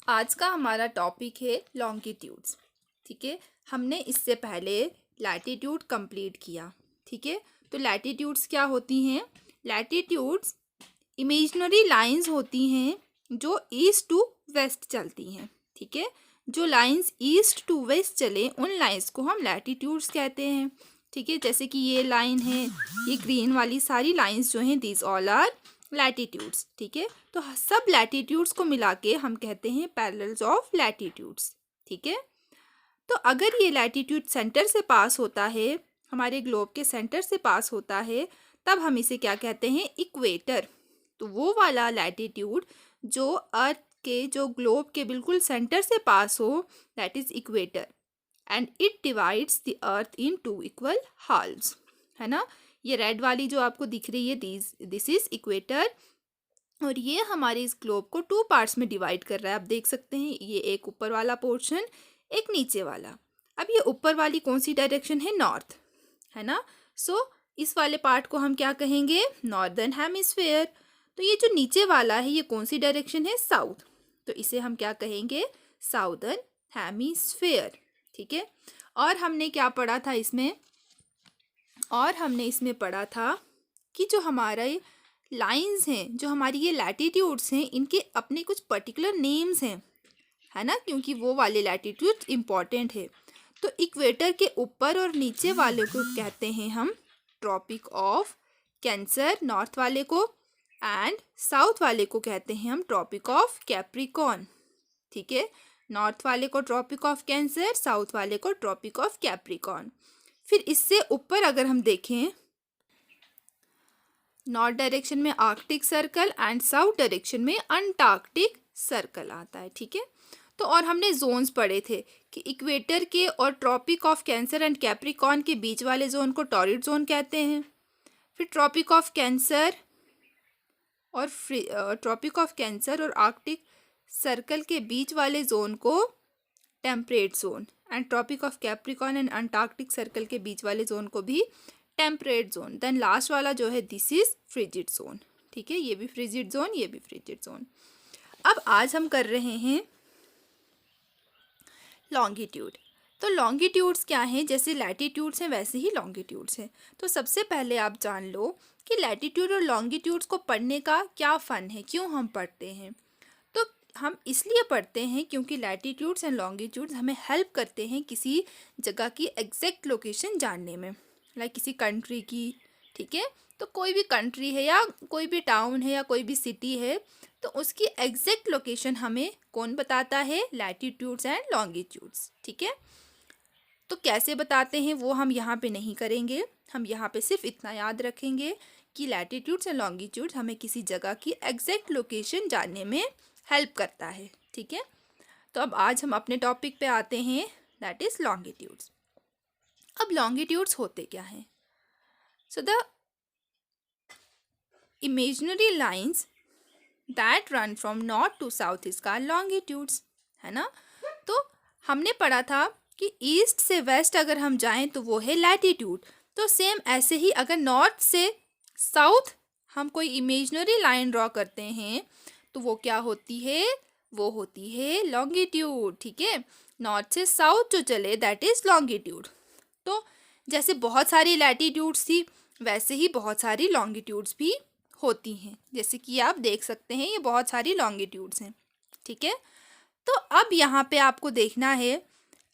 आज का हमारा टॉपिक है लॉन्गिट्यूड्स। ठीक है, हमने इससे पहले लैटिट्यूड कंप्लीट किया। ठीक है, तो लैटिट्यूड्स क्या होती हैं? लैटिट्यूड्स इमेजिनरी लाइंस होती हैं जो ईस्ट टू वेस्ट चलती हैं। ठीक है, जो लाइंस ईस्ट टू वेस्ट चले उन लाइंस को हम लैटिट्यूड्स कहते हैं। ठीक है, जैसे कि ये लाइन है, ये ग्रीन वाली सारी लाइंस जो हैं दीज ऑल आर लैटिट्यूड्स। ठीक है, तो सब लैटिट्यूड्स को मिला के हम कहते हैं पैरेलल्स ऑफ लैटिट्यूड्स। ठीक है, तो अगर ये लैटिट्यूड सेंटर से पास होता है, हमारे ग्लोब के सेंटर से पास होता है, तब हम इसे क्या कहते हैं? इक्वेटर। तो वो वाला लैटिट्यूड जो अर्थ के, जो ग्लोब के बिल्कुल सेंटर से पास हो, that is equator, and it divides the earth in two equal halves. है ना, ये रेड वाली जो आपको दिख रही है, दिस इज इक्वेटर, और ये हमारे इस ग्लोब को टू पार्ट्स में डिवाइड कर रहा है। आप देख सकते हैं, ये एक ऊपर वाला पोर्शन, एक नीचे वाला। अब ये ऊपर वाली कौन सी डायरेक्शन है? नॉर्थ, है ना। सो इस वाले पार्ट को हम क्या कहेंगे? Northern hemisphere. तो ये जो नीचे वाला है, ये कौन सी डायरेक्शन है? साउथ। तो इसे हम क्या कहेंगे? Southern hemisphere. ठीक है, और हमने क्या पढ़ा था इसमें? और हमने इसमें पढ़ा था कि जो हमारे लाइंस हैं, जो हमारी ये लैटिट्यूड्स हैं, इनके अपने कुछ पर्टिकुलर नेम्स हैं, है ना, क्योंकि वो वाले लैटिट्यूड इम्पॉर्टेंट है। तो इक्वेटर के ऊपर और नीचे वाले को कहते हैं हम ट्रॉपिक ऑफ कैंसर, नॉर्थ वाले को, एंड साउथ वाले को कहते हैं हम ट्रॉपिक ऑफ कैप्रिकॉर्न। ठीक है, नॉर्थ वाले को ट्रॉपिक ऑफ कैंसर, साउथ वाले को ट्रॉपिक ऑफ कैप्रिकॉर्न। फिर इससे ऊपर अगर हम देखें, नॉर्थ डायरेक्शन में Arctic circle and south direction में अंटार्कटिक सर्कल आता है। ठीक है, तो और हमने जोन्स पढ़े थे कि इक्वेटर के और tropic of cancer and capricorn के बीच वाले जोन को टॉरिड जोन कहते हैं। फिर ट्रॉपिक ऑफ कैंसर और आर्कटिक सर्कल के बीच वाले जोन को temperate zone, and tropic of capricorn and antarctic circle के बीच वाले जोन को भी टेम्परेट जोन। देन लास्ट वाला जो है, दिस इज फ्रिजिड जोन। ठीक है, ये भी फ्रिजिड जोन, ये भी फ्रिजिड जोन। अब आज हम कर रहे हैं लॉन्गिट्यूड। तो लॉन्गिट्यूड्स क्या हैं? जैसे लैटिट्यूड्स हैं वैसे ही लॉन्गिट्यूड्स हैं। तो सबसे पहले आप जान लो कि लैटिट्यूड और लॉन्गिट्यूड्स को पढ़ने का क्या फ़न है, क्यों हम पढ़ते हैं। तो हम इसलिए पढ़ते हैं क्योंकि लैटिट्यूड्स एंड लॉन्गिट्यूड्स हमें हेल्प करते हैं किसी जगह की एग्जैक्ट लोकेशन जानने में, लाइक किसी कंट्री की। ठीक है, तो कोई भी कंट्री है या कोई भी टाउन है या कोई भी सिटी है, तो उसकी एग्जैक्ट लोकेशन हमें कौन बताता है? Latitudes and longitudes. ठीक है, तो कैसे बताते हैं वो हम यहाँ पे नहीं करेंगे। हम यहाँ पे सिर्फ इतना याद रखेंगे कि लैटिट्यूड्स एंड लॉन्गिट्यूड्स हमें किसी जगह की एग्जैक्ट लोकेशन जानने में हेल्प करता है। ठीक है, तो अब आज हम अपने टॉपिक पे आते हैं, दैट इज लॉन्गिट्यूड्स। अब लॉन्गिट्यूड्स होते क्या हैं? So the imaginary lines that run from north to south is called longitudes, है ना। तो हमने पढ़ा था कि ईस्ट से वेस्ट अगर हम जाएं तो वो है लैटिट्यूड। तो सेम ऐसे ही अगर नॉर्थ से साउथ हम कोई इमेजिनरी लाइन ड्रॉ करते हैं तो वो क्या होती है? वो होती है लॉन्गिट्यूड। ठीक है, नॉर्थ से साउथ जो चले दैट इज लॉन्गिट्यूड। तो जैसे बहुत सारी लैटिट्यूड्स थी, वैसे ही बहुत सारी लॉन्गिट्यूड्स भी होती हैं। जैसे कि आप देख सकते हैं, ये बहुत सारी लॉन्गिट्यूड्स हैं। ठीक है, तो अब यहाँ पे आपको देखना है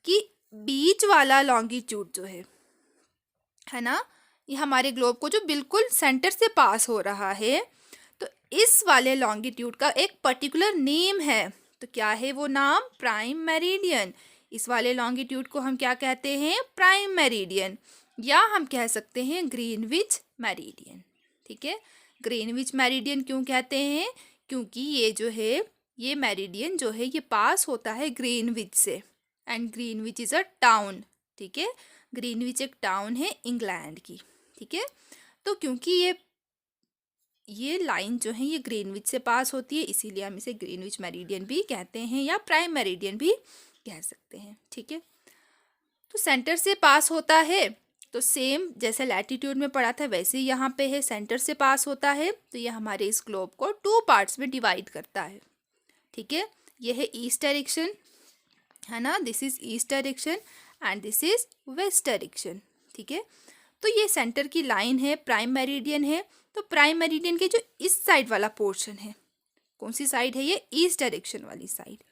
कि बीच वाला लॉन्गिट्यूड जो है ना, ये हमारे ग्लोब को जो बिल्कुल सेंटर से पास हो रहा है, तो इस वाले लॉन्गिट्यूड का एक पर्टिकुलर नेम है। तो क्या है वो नाम? Prime meridian. इस वाले लॉन्गिट्यूड को हम क्या कहते हैं? प्राइम मेरिडियन, या हम कह सकते हैं ग्रीनविच मेरिडियन। ठीक है, ग्रीनविच मेरिडियन क्यों कहते हैं? क्योंकि ये जो है, ये मेरिडियन जो है, ये पास होता है ग्रीनविच से, and Greenwich is a town. ठीक है, ग्रीनविच एक टाउन है इंग्लैंड की। ठीक है, तो क्योंकि ये लाइन जो है ये ग्रीनविच से पास होती है, इसीलिए हम इसे ग्रीनविच मेरिडियन भी कहते हैं या प्राइम मेरिडियन भी कह सकते हैं। ठीक है, तो सेंटर से पास होता है, तो सेम जैसे लैटिट्यूड में पढ़ा था वैसे ही यहाँ पे है, सेंटर से पास होता है। तो ये हमारे इस ग्लोब को टू पार्ट्स में डिवाइड करता है। ठीक है, ये है ईस्ट डायरेक्शन, है ना, this is east direction and this is west direction, ठीक है। तो ये सेंटर की लाइन है, प्राइम मेरिडियन है। तो प्राइम मेरिडियन के जो इस साइड वाला पोर्शन है, कौन सी साइड है ये, ईस्ट डायरेक्शन वाली साइड,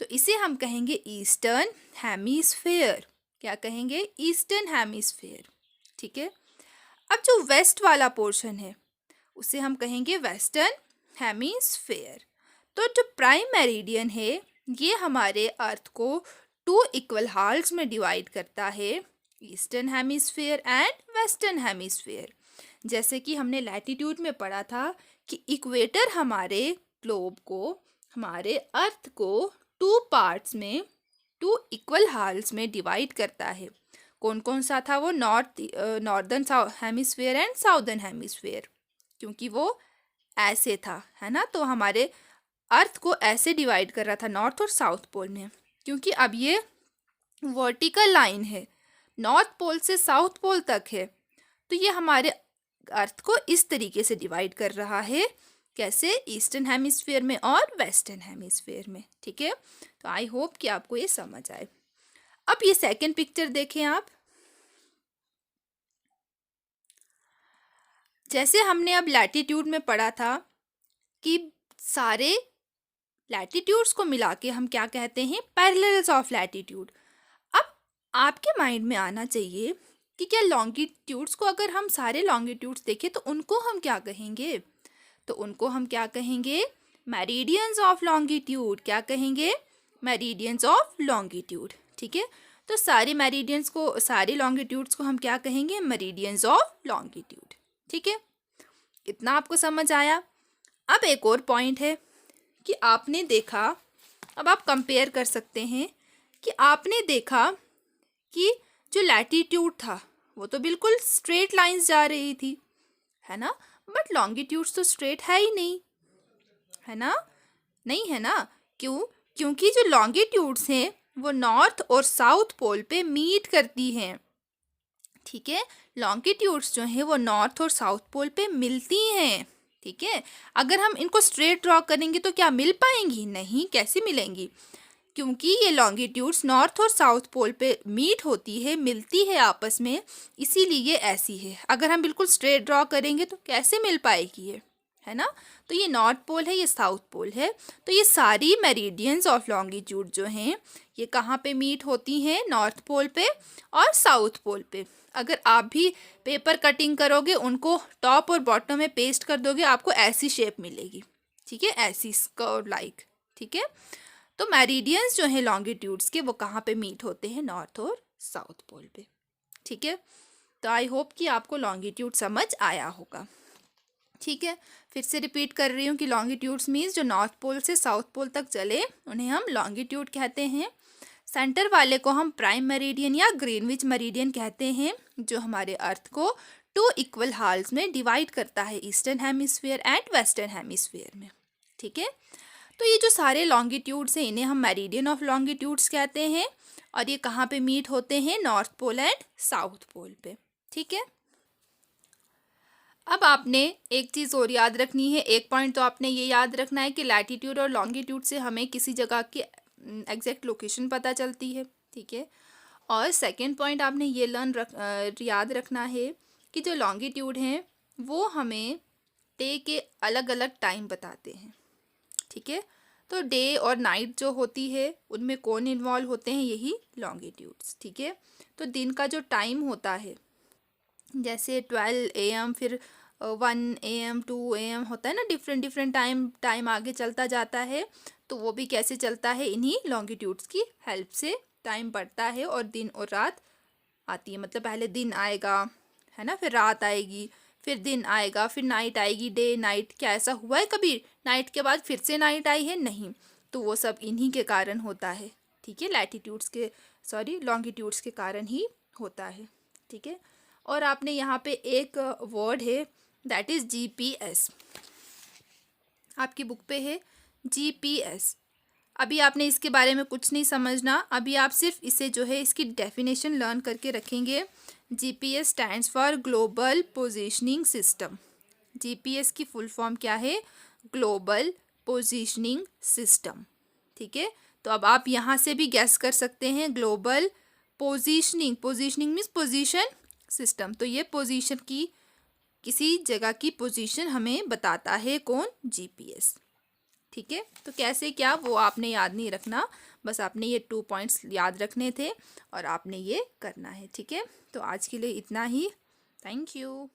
तो इसे हम कहेंगे ईस्टर्न हेमिस्फेयर। क्या कहेंगे, ईस्टर्न हेमिस्फेयर, ठीक है। अब जो वेस्ट वाला पोर्शन है उसे हम कहेंगे वेस्टर्न हेमिस्फेयर। तो जो प्राइम मेरिडियन है ये हमारे अर्थ को 2 इक्वल हाल्स में डिवाइड करता है, eastern hemisphere and western hemisphere. जैसे कि हमने लैटिट्यूड में पढ़ा था कि इक्वेटर हमारे ग्लोब को, हमारे अर्थ को 2 पार्ट्स में, 2 इक्वल हाल्स में डिवाइड करता है। कौन कौन सा था वो, northern hemisphere and southern hemisphere, क्योंकि वो ऐसे था, है ना। तो हमारे अर्थ को ऐसे डिवाइड कर रहा था नॉर्थ और साउथ पोल में, क्योंकि अब ये वर्टिकल लाइन है, नॉर्थ पोल से साउथ पोल तक है, तो ये हमारे अर्थ को इस तरीके से डिवाइड कर रहा है, कैसे, ईस्टर्न हेमिस्फेयर में और वेस्टर्न हेमिस्फेयर में, ठीक है। तो आई होप कि आपको ये समझ आए। अब ये सेकंड पिक्चर देखें आप। जैसे हमने अब लैटिट्यूड में पढ़ा था कि सारे लैटिट्यूड्स को मिला के हम क्या कहते हैं, पैरेलल्स ऑफ लैटिट्यूड। अब आपके माइंड में आना चाहिए कि क्या लॉन्गिट्यूड्स को, अगर हम सारे लॉन्गिट्यूड्स देखें तो उनको हम क्या कहेंगे, तो उनको हम क्या कहेंगे, मेरिडियंस ऑफ लॉन्गिट्यूड। क्या कहेंगे, मेरिडियंस ऑफ लॉन्गिट्यूड, ठीक है। तो सारे मेरिडियंस को, सारे लॉन्गिट्यूड्स को हम क्या कहेंगे, मेरिडियंस ऑफ लॉन्गिट्यूड, ठीक है। इतना आपको समझ आया। अब एक और पॉइंट है कि आपने देखा, अब आप कंपेयर कर सकते हैं कि आपने देखा कि जो लैटिट्यूड था वो तो बिल्कुल स्ट्रेट लाइंस जा रही थी, है ना, बट लॉन्गिट्यूड्स तो स्ट्रेट है ही नहीं, है ना, नहीं है ना। क्यों, क्योंकि जो लॉन्गिट्यूड्स हैं वो नॉर्थ और साउथ पोल पे मीट करती हैं, ठीक है। लॉन्गिट्यूड्स जो हैं वो नॉर्थ और साउथ पोल पे मिलती हैं, ठीक है। अगर हम इनको स्ट्रेट ड्रॉ करेंगे तो क्या मिल पाएंगी, नहीं, कैसे मिलेंगी, क्योंकि ये लॉन्गिट्यूड्स नॉर्थ और साउथ पोल पे मीट होती है, मिलती है आपस में, इसीलिए ये ऐसी है। अगर हम बिल्कुल स्ट्रेट ड्रॉ करेंगे तो कैसे मिल पाएगी ये, है ना। तो ये नॉर्थ पोल है, ये साउथ पोल है। तो ये सारी मेरिडियंस ऑफ लॉन्गिट्यूड जो हैं ये कहाँ पे मीट होती हैं, नॉर्थ पोल पे और साउथ पोल पे। अगर आप भी पेपर कटिंग करोगे, उनको टॉप और बॉटम में पेस्ट कर दोगे, आपको ऐसी शेप मिलेगी, ठीक है, ऐसी स्कर्व लाइक, ठीक है। तो मेरिडियंस जो है लॉन्गिट्यूड्स के वो कहाँ पे मीट होते हैं, नॉर्थ और साउथ पोल पे, ठीक है। तो आई होप कि आपको लॉन्गिट्यूड समझ आया होगा, ठीक है। फिर से रिपीट कर रही हूँ कि लॉन्गिट्यूड्स मीन्स जो नॉर्थ पोल से साउथ पोल तक चले उन्हें हम लॉन्गिट्यूड कहते हैं। सेंटर वाले को हम प्राइम मेरिडियन या ग्रीनविच मेरिडियन कहते हैं, जो हमारे अर्थ को 2 इक्वल हाल्स में डिवाइड करता है, eastern hemisphere and western hemisphere में, ठीक है। तो ये जो सारे लॉन्गिट्यूड्स हैं इन्हें हम मेरिडियन ऑफ लॉन्गिट्यूड्स कहते हैं, और ये कहाँ पे मीट होते हैं, north pole and south pole पे, ठीक है। अब आपने एक चीज़ और याद रखनी है, एक पॉइंट तो आपने ये याद रखना है कि लैटिट्यूड और लॉन्गिट्यूड से हमें किसी जगह की एग्जैक्ट लोकेशन पता चलती है, ठीक है। और सेकंड पॉइंट आपने ये याद रखना है कि जो लॉन्गिट्यूड हैं वो हमें डे के अलग अलग टाइम बताते हैं, ठीक है। तो डे और नाइट जो होती है उनमें कौन इन्वॉल्व होते हैं, यही लॉन्गिट्यूड्स, ठीक है। तो दिन का जो टाइम होता है, जैसे 12 AM, फिर 1 AM 2 AM होता है ना, डिफरेंट टाइम आगे चलता जाता है, तो वो भी कैसे चलता है, इन्हीं लॉन्गिट्यूड्स की हेल्प से टाइम बढ़ता है और दिन और रात आती है। मतलब पहले दिन आएगा, है ना, फिर रात आएगी, फिर दिन आएगा, फिर नाइट आएगी, डे नाइट। क्या ऐसा हुआ है कभी नाइट के बाद फिर से नाइट आई है, नहीं। तो वो सब इन्हीं के कारण होता है, ठीक है, लॉन्गिट्यूड्स के कारण ही होता है, ठीक है। और आपने यहाँ पे एक वर्ड है दैट इज़ GPS, आपकी बुक पे है GPS। अभी आपने इसके बारे में कुछ नहीं समझना, अभी आप सिर्फ इसे जो है इसकी डेफिनेशन लर्न करके रखेंगे। GPS stands for global positioning system. GPS की फुल फॉर्म क्या है, ग्लोबल पोजीशनिंग सिस्टम, ठीक है। तो अब आप यहाँ से भी गैस कर सकते हैं global positioning, positioning means position system. तो ये पोजीशन की किसी जगह की पोजीशन हमें बताता है कौन, जीपीएस, ठीक है। तो कैसे क्या वो आपने याद नहीं रखना, बस आपने ये 2 पॉइंट्स याद रखने थे और आपने ये करना है, ठीक है। तो आज के लिए इतना ही, थैंक यू।